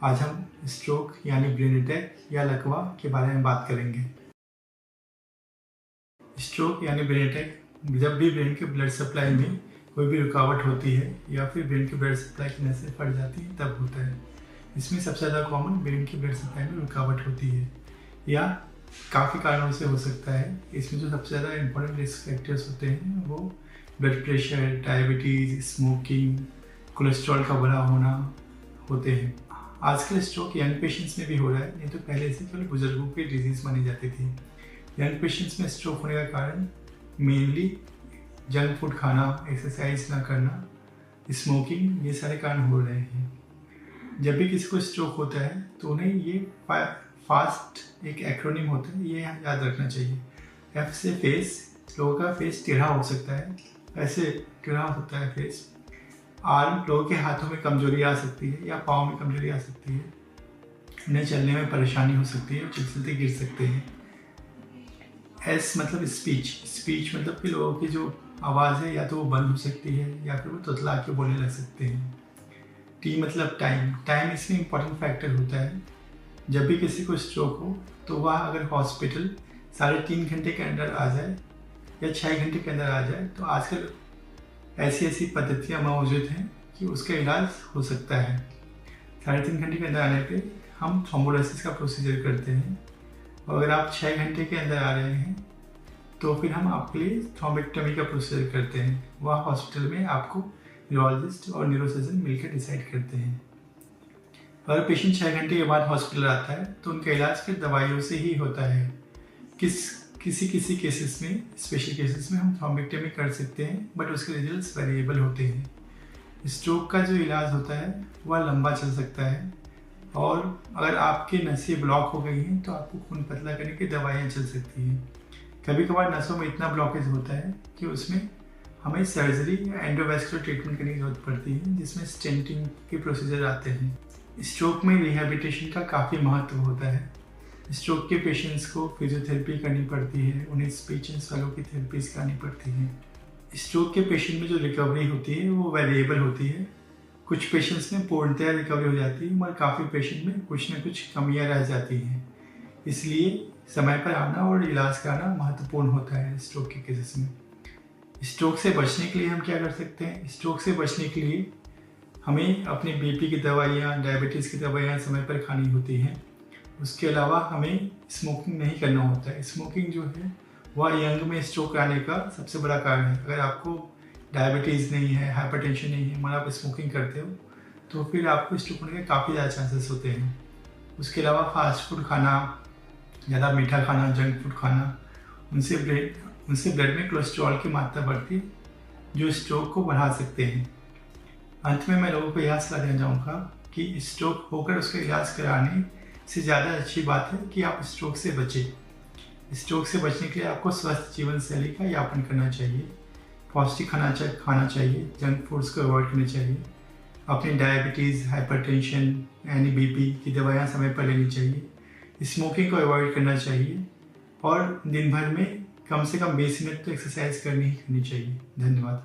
आज हम स्ट्रोक यानी ब्रेन अटैक या लकवा के बारे में बात करेंगे। स्ट्रोक यानी ब्रेन अटैक जब भी ब्रेन के ब्लड सप्लाई में कोई भी रुकावट होती है या फिर ब्रेन के ब्लड सप्लाई की नसें फट जाती हैं तब होता है। इसमें सबसे ज़्यादा कॉमन ब्रेन की ब्लड सप्लाई में रुकावट होती है या काफ़ी कारणों से हो सकता है। इसमें जो सबसे ज़्यादा इंपॉर्टेंट रिस्क फैक्टर्स होते हैं वो blood pressure, diabetes, smoking, cholesterol का बढ़ा होना होते हैं। आजकल स्ट्रोक यंग पेशेंट्स में भी हो रहा है, नहीं तो पहले से केवल बुजुर्गों की डिजीज़ मानी जाती थी। यंग पेशेंट्स में स्ट्रोक होने का कारण मेनली जंक फूड खाना, एक्सरसाइज ना करना, स्मोकिंग, ये सारे कारण हो रहे हैं। जब भी किसी को स्ट्रोक होता है तो उन्हें ये फास्ट एक एक्रोनिम होता है, ये याद रखना चाहिए। एफ से फेस, लोगों का फेस टेढ़ा हो सकता है, ऐसे टेढ़ा होता है फेस। आर्म, लोगों के हाथों में कमजोरी आ सकती है या पाँव में कमजोरी आ सकती है, उन्हें चलने में परेशानी हो सकती है, चलते गिर सकते हैं। एस मतलब स्पीच, स्पीच मतलब कि लोगों की जो आवाज़ है या तो वो बंद हो सकती है या फिर वो तुतला के बोलने लग सकते हैं। टी मतलब टाइम, टाइम इसमें इम्पॉर्टेंट फैक्टर होता है। जब भी किसी को स्ट्रोक हो तो वह अगर हॉस्पिटल 3.5 घंटे के अंदर आ जाए या 6 घंटे के अंदर आ जाए तो आजकल ऐसी पद्धतियाँ मौजूद हैं कि उसका इलाज हो सकता है। 3.5 घंटे के अंदर आने पे हम थ्रोम्बोलाइसिस का प्रोसीजर करते हैं और अगर आप 6 घंटे के अंदर आ रहे हैं तो फिर हम आपके लिए थ्रोम्बेक्टमी का प्रोसीजर करते हैं। वह हॉस्पिटल में आपको न्यूरोलॉजिस्ट और न्यूरोसर्जन मिलकर डिसाइड करते हैं। अगर पेशेंट 6 घंटे के बाद हॉस्पिटल आता है तो उनका इलाज फिर दवाइयों से ही होता है। किसी केसेस में, स्पेशल केसेस में हम थ्रोम्बेक्टमी कर सकते हैं, बट उसके रिजल्ट्स वेरिएबल होते हैं। स्ट्रोक का जो इलाज होता है वह लंबा चल सकता है और अगर आपके नसें ब्लॉक हो गई हैं तो आपको खून पतला करने की दवाइयाँ चल सकती हैं। कभी कभार नसों में इतना ब्लॉकेज होता है कि उसमें हमें सर्जरी या एंडोवैस्कुलर ट्रीटमेंट करने की जरूरत पड़ती है, जिसमें स्टेंटिंग के प्रोसीजर आते हैं। स्ट्रोक में रिहैबिलिटेशन का काफ़ी महत्व होता है। स्ट्रोक के पेशेंट्स को फिजियोथेरेपी करनी पड़ती है, उन्हें स्पीच एंड स्वैलो की थेरेपीज करानी पड़ती हैं। स्ट्रोक के पेशेंट में जो रिकवरी होती है वो वेरिएबल होती है। कुछ पेशेंट्स में पूर्णतः रिकवरी हो जाती है मगर काफ़ी पेशेंट में कुछ न कुछ कमियां रह जाती हैं। इसलिए समय पर आना और इलाज कराना महत्वपूर्ण होता है स्ट्रोक के केसेस में। स्ट्रोक से बचने के लिए हम क्या कर सकते हैं? स्ट्रोक से बचने के लिए हमें अपने बीपी की दवाइयाँ, डायबिटीज़ की दवाइयाँ समय पर खानी होती हैं। उसके अलावा हमें स्मोकिंग नहीं करना होता है। स्मोकिंग जो है वह यंग में स्ट्रोक आने का सबसे बड़ा कारण है। अगर आपको डायबिटीज़ नहीं है, हाइपरटेंशन नहीं है, मगर आप स्मोकिंग करते हो तो फिर आपको स्ट्रोक होने के काफ़ी ज़्यादा चांसेस होते हैं। उसके अलावा फास्ट फूड खाना, ज़्यादा मीठा खाना, जंक फूड खाना, उनसे ब्लड में कोलेस्ट्रॉल की मात्रा बढ़ती है जो स्ट्रोक को बढ़ा सकते हैं। अंत में मैं लोगों को यह सलाह देना चाहूँगा कि स्ट्रोक होकर उसका इलाज कराने से ज़्यादा अच्छी बात है कि आप स्ट्रोक से बचें। स्ट्रोक से बचने के लिए आपको स्वस्थ जीवन शैली का यापन करना चाहिए, पौष्टिक खाना चाहिए, जंक फूड्स को अवॉइड करना चाहिए, अपनी डायबिटीज़, हाइपरटेंशन यानी बीपी की दवाइयाँ समय पर लेनी चाहिए, स्मोकिंग को अवॉइड करना चाहिए और दिन भर में कम से कम 20 मिनट तो एक्सरसाइज करनी ही करनी चाहिए। धन्यवाद।